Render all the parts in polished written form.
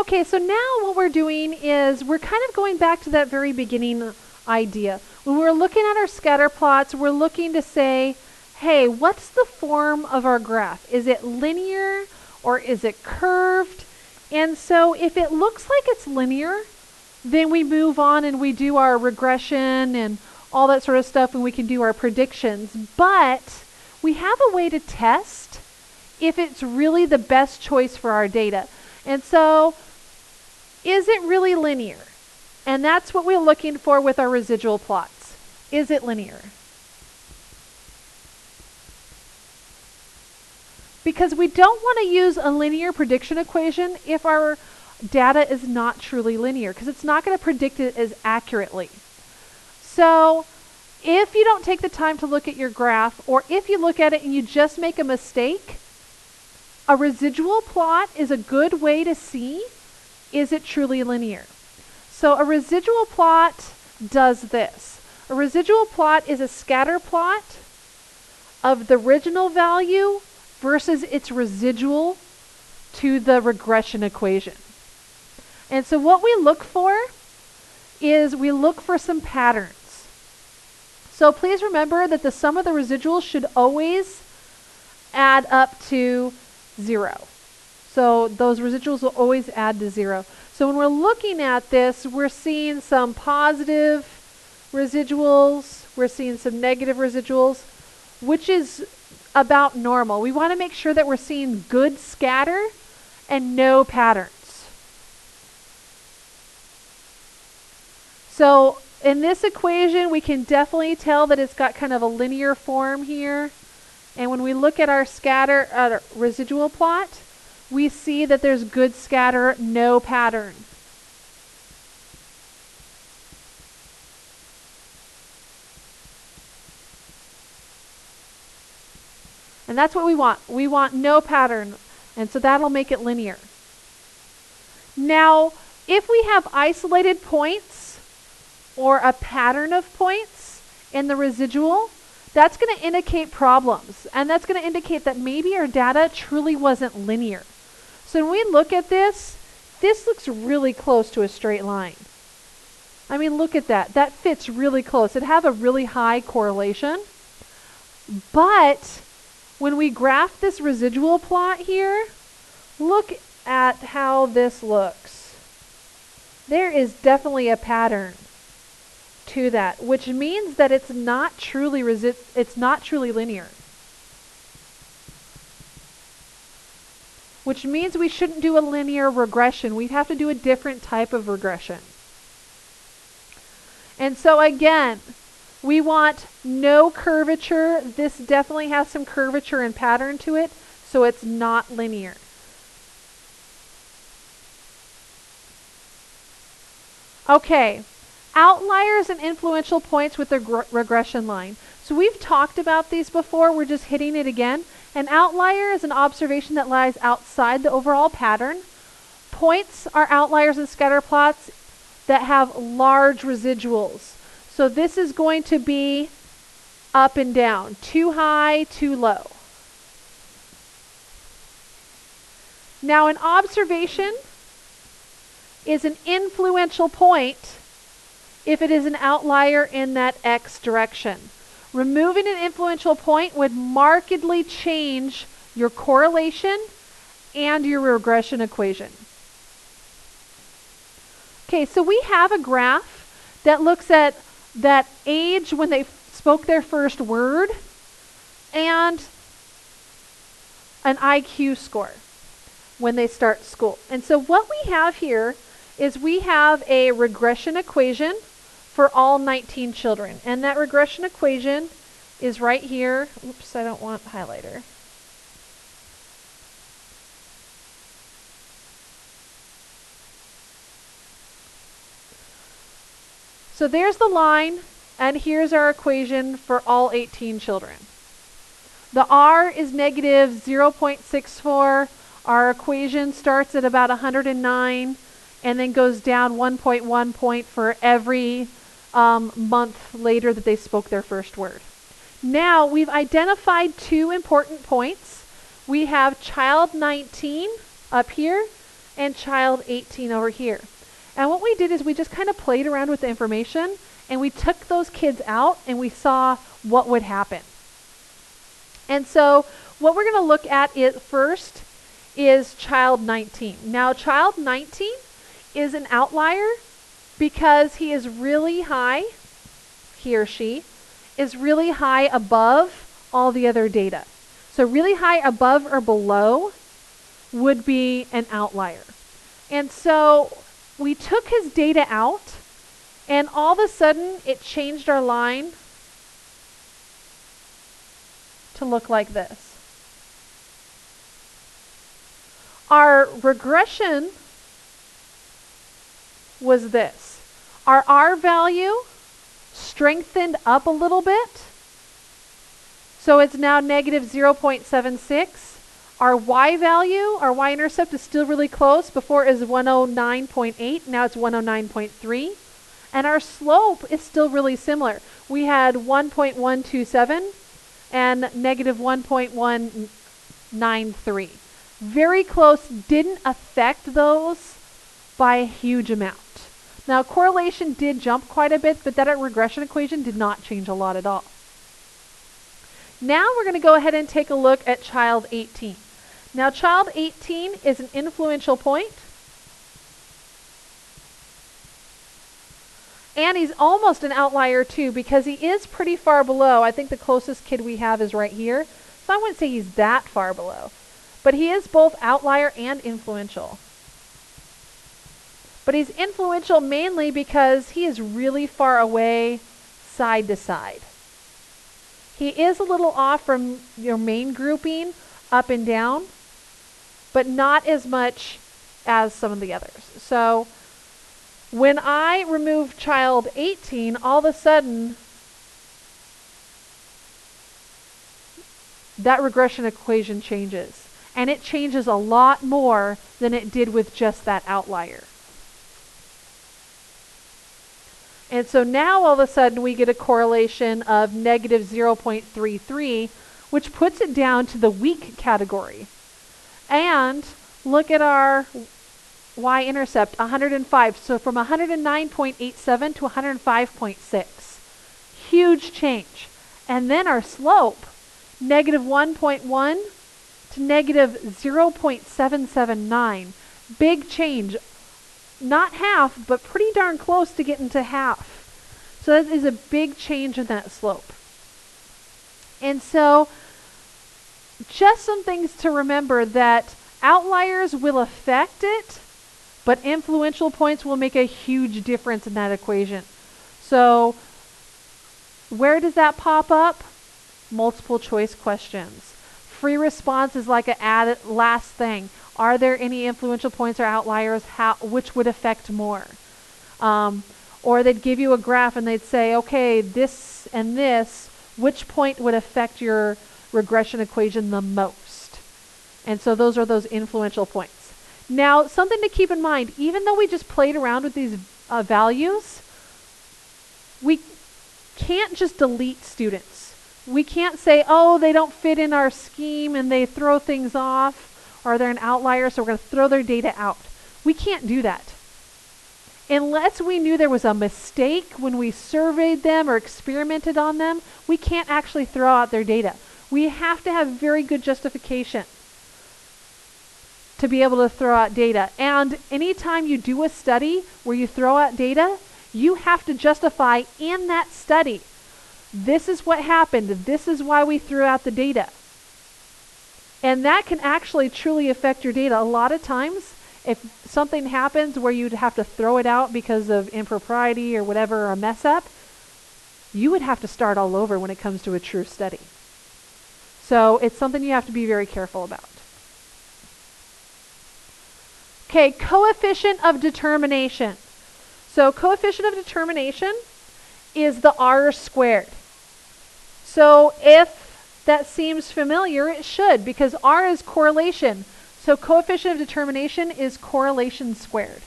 Okay, so now what we're doing is we're kind of going back to that very beginning idea. When we're looking at our scatter plots, we're looking to say, hey, what's the form of our graph? Is it linear or is it curved? And so if it looks like it's linear, then we move on and we do our regression and all that sort of stuff, and we can do our predictions. But we have a way to test if it's really the best choice for our data. And so, is it really linear? And that's what we're looking for with our residual plots. Is it linear? Because we don't want to use a linear prediction equation if our data is not truly linear, because it's not going to predict it as accurately. So if you don't take the time to look at your graph, or if you look at it and you just make a mistake, a residual plot is a good way to see, is it truly linear? So a residual plot does this. A residual plot is a scatter plot of the original value versus its residual to the regression equation. And so what we look for is we look for some patterns. So please remember that the sum of the residuals should always add up to 0. So those residuals will always add to 0. So when we're looking at this, we're seeing some positive residuals, we're seeing some negative residuals, which is about normal. We want to make sure that we're seeing good scatter and no patterns. So in this equation, we can definitely tell that it's got kind of a linear form here. And when we look at our residual plot, we see that there's good scatter, no pattern. And that's what we want. We want no pattern. And so that'll make it linear. Now, if we have isolated points or a pattern of points in the residual, that's going to indicate problems. And that's going to indicate that maybe our data truly wasn't linear. So when we look at this, this looks really close to a straight line. I mean, look at that. That fits really close. It have a really high correlation. But when we graph this residual plot here, look at how this looks. There is definitely a pattern to that, which means that it's not truly linear. Which means we shouldn't do a linear regression. We'd have to do a different type of regression. And so again, we want no curvature. This definitely has some curvature and pattern to it, so it's not linear. Okay, outliers and influential points with the regression line. So we've talked about these before, we're just hitting it again. An outlier is an observation that lies outside the overall pattern. Points are outliers in scatter plots that have large residuals. So this is going to be up and down, too high, too low. Now an observation is an influential point if it is an outlier in that X direction. Removing an influential point would markedly change your correlation and your regression equation. Okay, so we have a graph that looks at that age when they spoke their first word and an IQ score when they start school. And so what we have here is we have a regression equation for all 19 children. And that regression equation is right here. Oops, I don't want highlighter. So there's the line, and here's our equation for all 18 children. The R is negative 0.64. Our equation starts at about 109 and then goes down 1.1 point for every month later that they spoke their first word. Now we've identified two important points. We have child 19 up here and child 18 over here. And what we did is we just kind of played around with the information, and we took those kids out and we saw what would happen. And so what we're going to look at first is child 19. Now child 19 is an outlier because he is really high, he or she is really high above all the other data. So really high above or below would be an outlier. And so we took his data out, and all of a sudden it changed our line to look like this. Our regression was this. Our R value strengthened up a little bit. So it's now negative 0.76. Our Y value, our Y-intercept is still really close. Before it was 109.8, now it's 109.3. And our slope is still really similar. We had 1.127 and negative 1.193. Very close, didn't affect those by a huge amount. Now correlation did jump quite a bit, but that regression equation did not change a lot at all. Now we're going to go ahead and take a look at child 18. Now child 18 is an influential point. And he's almost an outlier too, because he is pretty far below. I think the closest kid we have is right here. So I wouldn't say he's that far below. But he is both outlier and influential. But he's influential mainly because he is really far away side to side. He is a little off from your main grouping up and down, but not as much as some of the others. So when I remove child 18, all of a sudden that regression equation changes. And it changes a lot more than it did with just that outlier. And so now all of a sudden we get a correlation of negative 0.33, which puts it down to the weak category. And look at our Y-intercept, 105. So from 109.87 to 105.6. Huge change. And then our slope, negative 1.1 to negative 0.779. Big change. Not half, but pretty darn close to getting to half. So that is a big change in that slope. And so just some things to remember, that outliers will affect it, but influential points will make a huge difference in that equation. So where does that pop up? Multiple choice questions. Free response is like an added last thing. Are there any influential points or outliers? Which would affect more? Or they'd give you a graph and they'd say, okay, this and this, which point would affect your regression equation the most? And so those are those influential points. Now, something to keep in mind, even though we just played around with these values, we can't just delete students. We can't say, oh, they don't fit in our scheme and they throw things off, or they're an outlier, so we're going to throw their data out. We can't do that. Unless we knew there was a mistake when we surveyed them or experimented on them, we can't actually throw out their data. We have to have very good justification to be able to throw out data. And anytime you do a study where you throw out data, you have to justify in that study, this is what happened, this is why we threw out the data. And that can actually truly affect your data. A lot of times, if something happens where you'd have to throw it out because of impropriety or whatever, or a mess up, you would have to start all over when it comes to a true study. So it's something you have to be very careful about. Okay, coefficient of determination. So coefficient of determination is the R squared. So if that seems familiar, it should, because R is correlation. So coefficient of determination is correlation squared.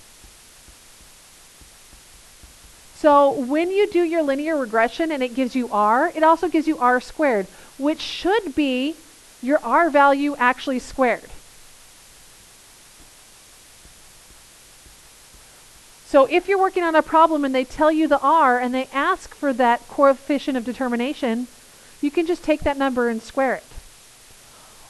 So when you do your linear regression and it gives you R, it also gives you R squared, which should be your R value actually squared. So if you're working on a problem and they tell you the R and they ask for that coefficient of determination, you can just take that number and square it.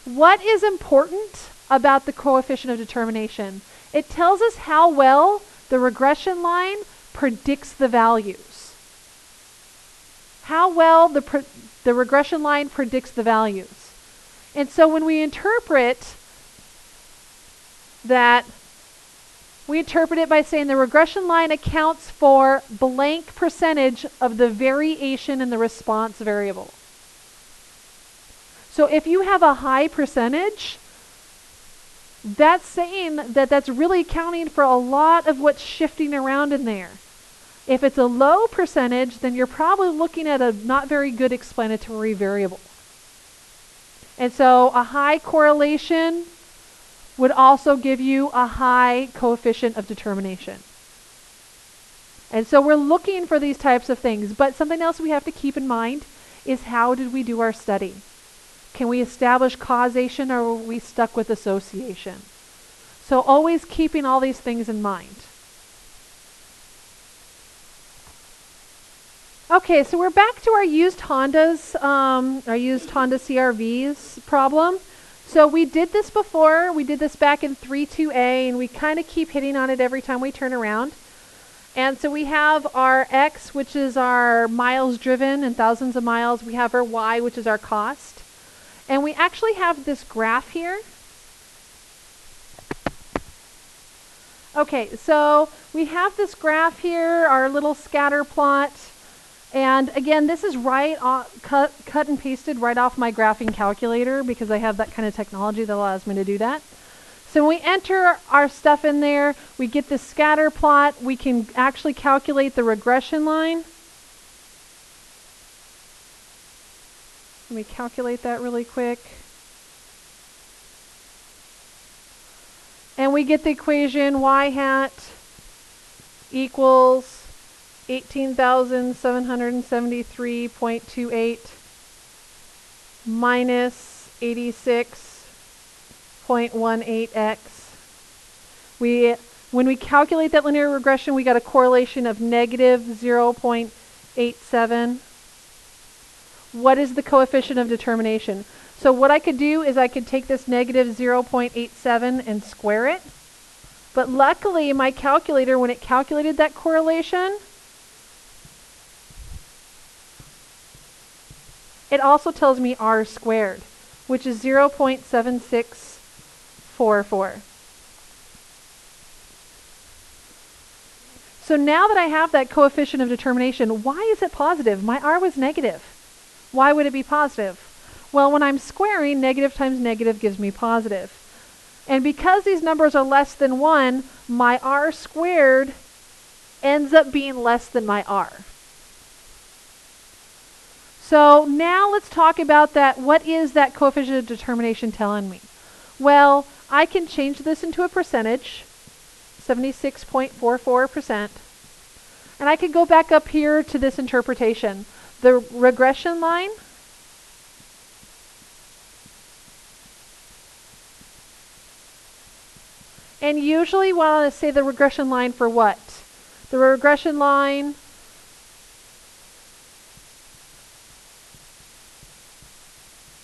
What is important about the coefficient of determination? It tells us how well the regression line predicts the values. How well the regression line predicts the values. And so when we interpret that, we interpret it by saying the regression line accounts for blank percentage of the variation in the response variable. So if you have a high percentage, that's saying that that's really accounting for a lot of what's shifting around in there. If it's a low percentage, then you're probably looking at a not very good explanatory variable. And so a high correlation would also give you a high coefficient of determination. And so we're looking for these types of things. But something else we have to keep in mind is, how did we do our study? Can we establish causation, or were we stuck with association? So always keeping all these things in mind. Okay, so we're back to our used Hondas, our used Honda CR-Vs problem. So we did this before. We did this back in 3.2a, and we kind of keep hitting on it every time we turn around. And so we have our X, which is our miles driven in thousands of miles. We have our Y, which is our cost. And we actually have this graph here. Okay, so we have this graph here, our little scatter plot. And again, this is cut and pasted right off my graphing calculator, because I have that kind of technology that allows me to do that. So when we enter our stuff in there, we get this scatter plot. We can actually calculate the regression line. Let me calculate that really quick. And we get the equation y hat equals 18,773.28 minus 86.18x. When we calculate that linear regression, we got a correlation of negative 0.87. What is the coefficient of determination? So what I could do is I could take this negative 0.87 and square it. But luckily, my calculator, when it calculated that correlation, it also tells me r squared, which is 0.7644. So now that I have that coefficient of determination, why is it positive? My r was negative. Why would it be positive? Well, when I'm squaring, negative times negative gives me positive. And because these numbers are less than 1, my r squared ends up being less than my r. So now let's talk about that. What is that coefficient of determination telling me? Well, I can change this into a percentage, 76.44%. And I could go back up here to this interpretation. The regression line and usually we want to say the regression line for what? The regression line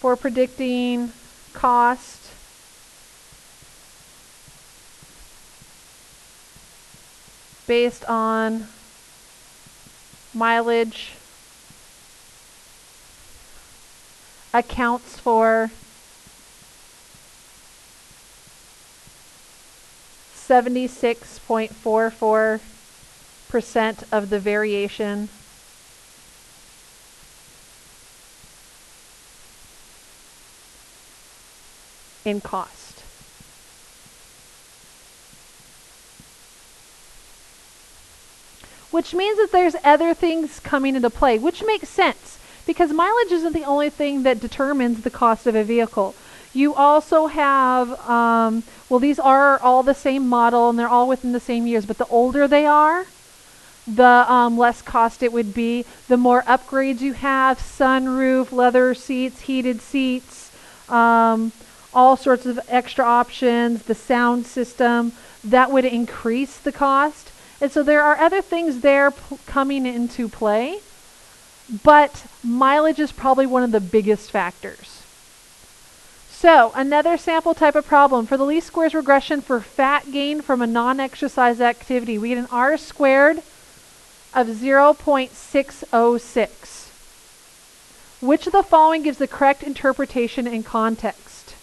for predicting cost based on mileage accounts for 76.44% of the variation in cost. Which means that there's other things coming into play, which makes sense, because mileage isn't the only thing that determines the cost of a vehicle. You also have, well, these are all the same model and they're all within the same years, but the older they are, the less cost it would be. The more upgrades you have, sunroof, leather seats, heated seats, all sorts of extra options, the sound system, that would increase the cost. And so there are other things there coming into play, but mileage is probably one of the biggest factors. So another sample type of problem. For the least squares regression for fat gain from a non-exercise activity, we get an R squared of 0.606. Which of the following gives the correct interpretation and context?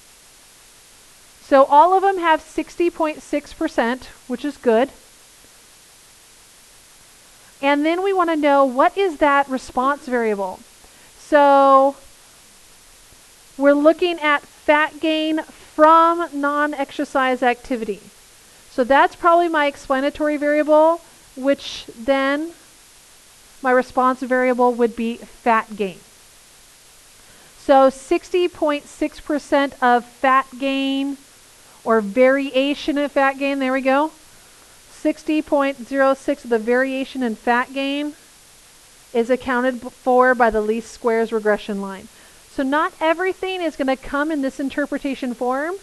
So all of them have 60.6%, which is good. And then we want to know, what is that response variable? So we're looking at fat gain from non-exercise activity. So that's probably my explanatory variable, which then my response variable would be fat gain. So 60.6% of fat gain, or variation in fat gain, there we go. 60.06 of the variation in fat gain is accounted for by the least squares regression line. So not everything is going to come in this interpretation form,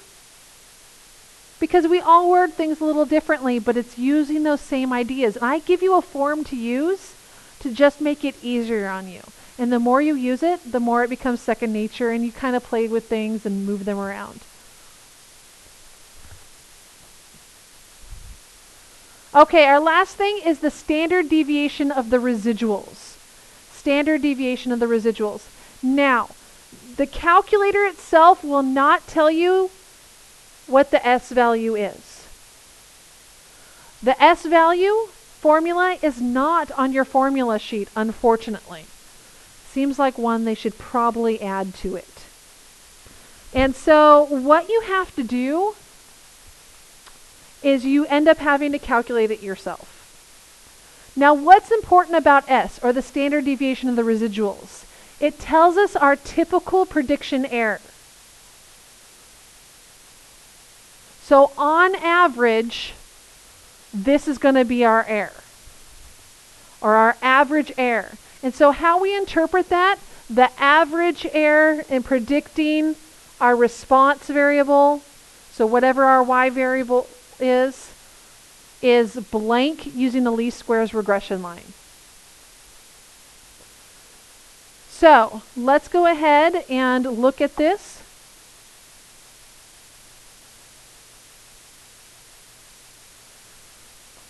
because we all word things a little differently, but it's using those same ideas. And I give you a form to use to just make it easier on you. And the more you use it, the more it becomes second nature, and you kind of play with things and move them around. Okay, our last thing is the standard deviation of the residuals. Standard deviation of the residuals. Now, the calculator itself will not tell you what the S value is. The S value formula is not on your formula sheet, unfortunately. Seems like one they should probably add to it. And so what you have to do is you end up having to calculate it yourself. Now, what's important about S, or the standard deviation of the residuals? It tells us our typical prediction error. So on average, this is going to be our error, or our average error. And so how we interpret that, the average error in predicting our response variable, so whatever our Y variable is blank using the least squares regression line. So let's go ahead and look at this.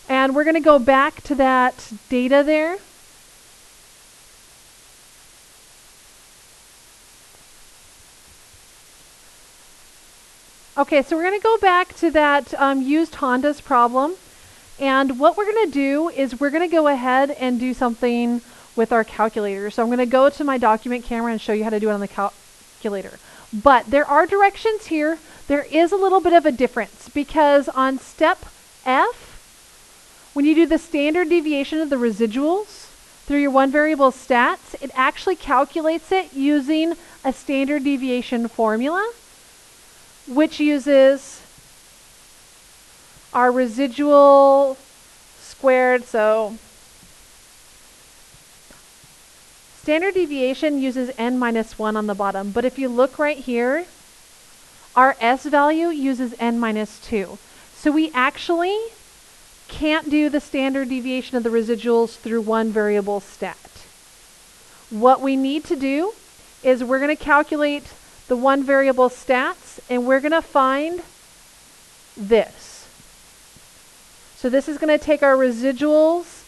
And we're going to go back to that data there. Okay, so we're going to go back to that used Honda's problem. And what we're going to do is we're going to go ahead and do something with our calculator. So I'm going to go to my document camera and show you how to do it on the calculator. But there are directions here. There is a little bit of a difference, because on step F, when you do the standard deviation of the residuals through your one variable stats, it actually calculates it using a standard deviation formula, which uses our residual squared. So standard deviation uses n-1 on the bottom, but if you look right here, our S value uses n-2. So we actually can't do the standard deviation of the residuals through one variable stat. What we need to do is we're going to calculate the one variable stats, and we're going to find this. So this is going to take our residuals,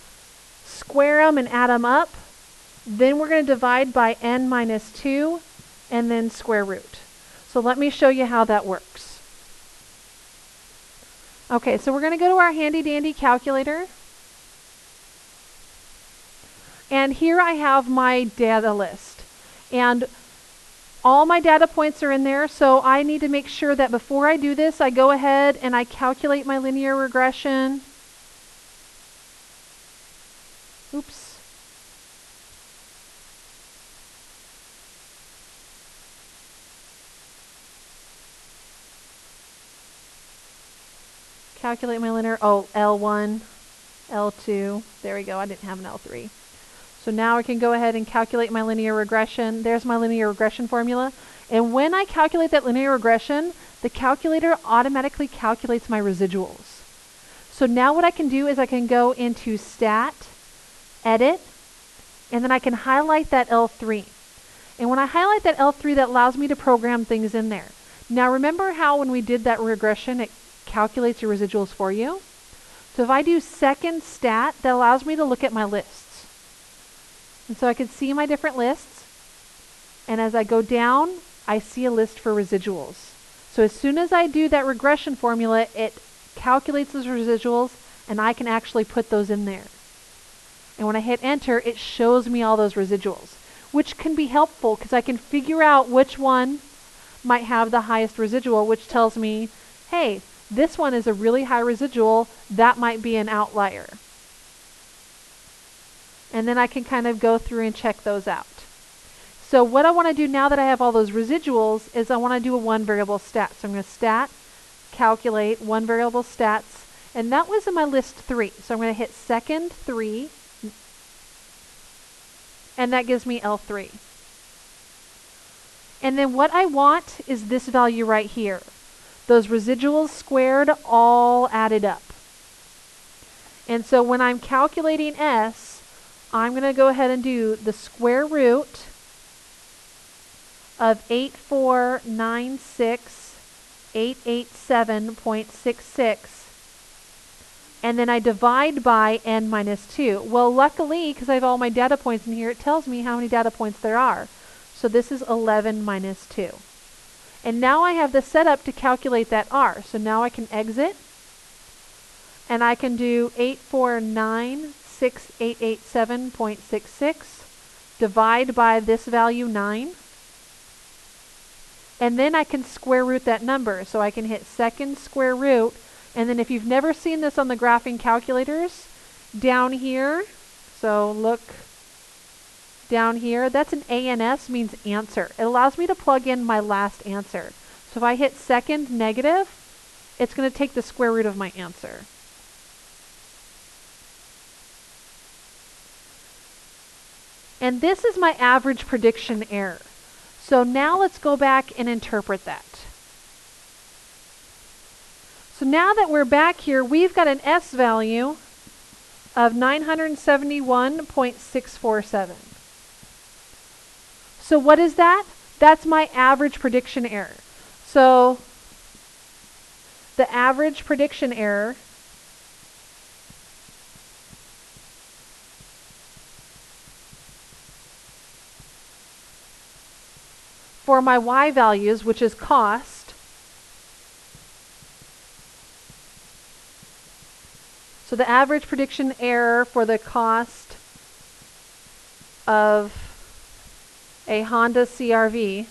square them, and add them up. Then we're going to divide by n-2, and then square root. So let me show you how that works. Okay, so we're going to go to our handy dandy calculator. And here I have my data list. And all my data points are in there, so I need to make sure that before I do this, I go ahead and I calculate my linear regression. Oops. Calculate my linear, L1, L2, there we go, I didn't have an L3. So now I can go ahead and calculate my linear regression. There's my linear regression formula. And when I calculate that linear regression, the calculator automatically calculates my residuals. So now what I can do is I can go into Stat, Edit, and then I can highlight that L3. And when I highlight that L3, that allows me to program things in there. Now remember how when we did that regression, it calculates your residuals for you? So if I do second stat, that allows me to look at my lists. And so I can see my different lists. And as I go down, I see a list for residuals. So as soon as I do that regression formula, it calculates those residuals, and I can actually put those in there. And when I hit enter, it shows me all those residuals, which can be helpful because I can figure out which one might have the highest residual, which tells me, hey, this one is a really high residual, that might be an outlier. And then I can kind of go through and check those out. So what I want to do now that I have all those residuals is I want to do a one variable stat. So I'm going to stat, calculate, one variable stats, and that was in my list 3. So I'm going to hit second 3, and that gives me L3. And then what I want is this value right here. Those residuals squared all added up. And so when I'm calculating S, I'm going to go ahead and do the square root of 8496887.66, and then I divide by n minus 2. Well, luckily, because I have all my data points in here, it tells me how many data points there are. So this is 11 minus 2. And now I have the setup to calculate that R. So now I can exit, and I can do 8496887.66, divide by this value 9, and then I can square root that number. So I can hit second square root, and then if you've never seen this on the graphing calculators, down here, so look down here, that's an ANS, means answer. It allows me to plug in my last answer. So if I hit second negative, it's going to take the square root of my answer. And this is my average prediction error. So now let's go back and interpret that. So now that we're back here, we've got an S value of 971.647. So what is that? That's my average prediction error. So the average prediction error for my Y values, which is cost, so the average prediction error for the cost of a Honda CR-V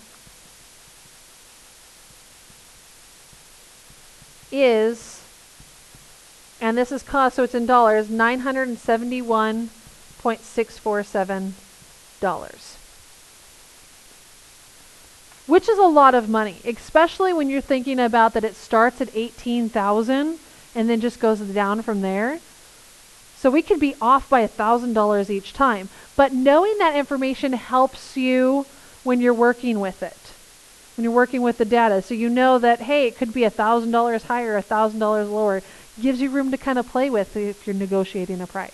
is, and this is cost, so it's in dollars, $971.647. Which is a lot of money, especially when you're thinking about that it starts at $18,000 and then just goes down from there. So we could be off by $1,000 each time. But knowing that information helps you when you're working with it, when you're working with the data. So you know that, hey, it could be $1,000 higher, $1,000 lower. Gives you room to kind of play with if you're negotiating a price.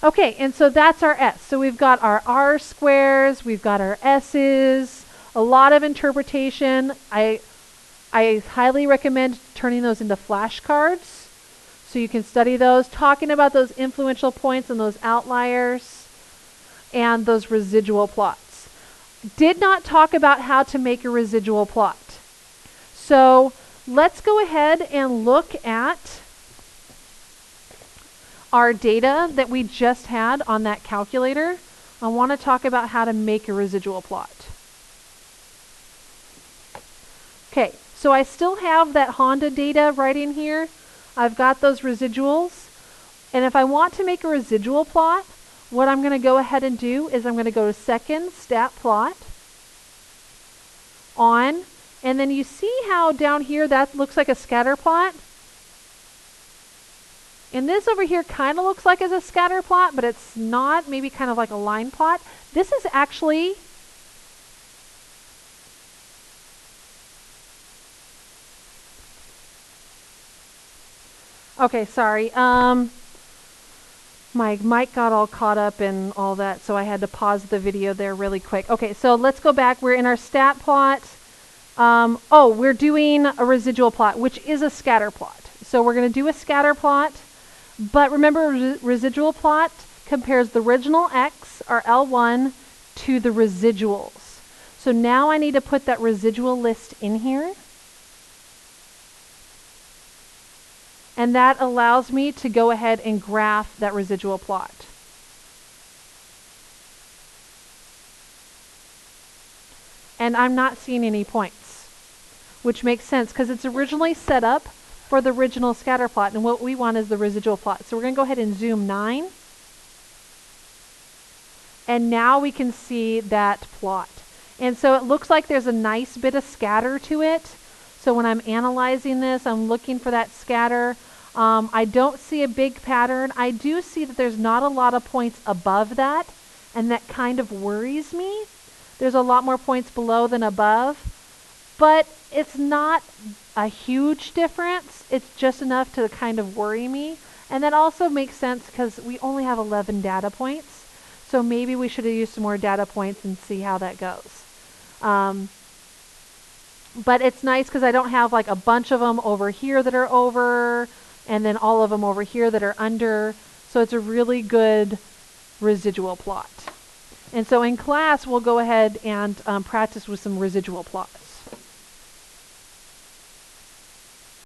Okay, and so that's our S. So we've got our R squares, we've got our S's, a lot of interpretation. I highly recommend turning those into flashcards so you can study those, talking about those influential points and those outliers and those residual plots. Did not talk about how to make a residual plot. So let's go ahead and look at our data that we just had on that calculator. I want to talk about how to make a residual plot. Okay, so I still have that Honda data right in here. I've got those residuals. And if I want to make a residual plot, what I'm going to go ahead and do is I'm going to go to second stat plot on, and then you see how down here that looks like a scatter plot? And this over here kind of looks like as a scatter plot, but it's not, maybe kind of like a line plot. This is actually Okay, sorry. My mic got all caught up in all that, so I had to pause the video there really quick. Okay, so let's go back. We're in our stat plot. Oh, we're doing a residual plot, which is a scatter plot. So we're going to do a scatter plot, but remember residual plot compares the original x, or L1, to the residuals. So now I need to put that residual list in here. And that allows me to go ahead and graph that residual plot. And I'm not seeing any points, which makes sense because it's originally set up for the original scatter plot, and what we want is the residual plot. So we're going to go ahead and zoom 9. And now we can see that plot. And so it looks like there's a nice bit of scatter to it. So when I'm analyzing this, I'm looking for that scatter. I don't see a big pattern. I do see that there's not a lot of points above that, and that kind of worries me. There's a lot more points below than above, but it's not a huge difference. It's just enough to kind of worry me. And that also makes sense because we only have 11 data points. So maybe we should have used some more data points and see how that goes. But it's nice because I don't have like a bunch of them over here that are over, and then all of them over here that are under. So it's a really good residual plot. And so in class, we'll go ahead and practice with some residual plots.